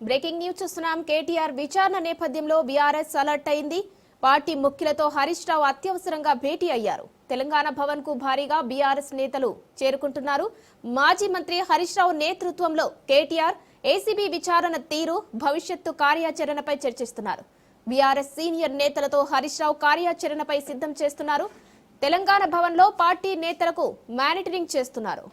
Breaking news చూస్తున్నాం. కేటీఆర్ విచారణ నేపథ్యంలో బీఆర్ఎస్ అలర్ట్ అయింది. పార్టీ ముఖ్యులతో హరీష్ రావు అత్యవసరంగా భేటీ అయ్యారు. తెలంగాణ భవన్ కు భారీగా బీఆర్ఎస్ నేతలు చేరుకుంటున్నారు. మాజీ మంత్రి హరీష్ రావు నేతృత్వంలో కేటీఆర్ ఏసీబీ విచారణ తీరు, భవిష్యత్తు కార్యాచరణపై చర్చిస్తున్నారు. బీఆర్ఎస్ సీనియర్ నేతలతో హరీష్ రావు కార్యాచరణపై సిద్ధం చేస్తున్నారు. తెలంగాణ భవన్ లో పార్టీ నేతలకు మానిటరింగ్ చేస్తున్నారు.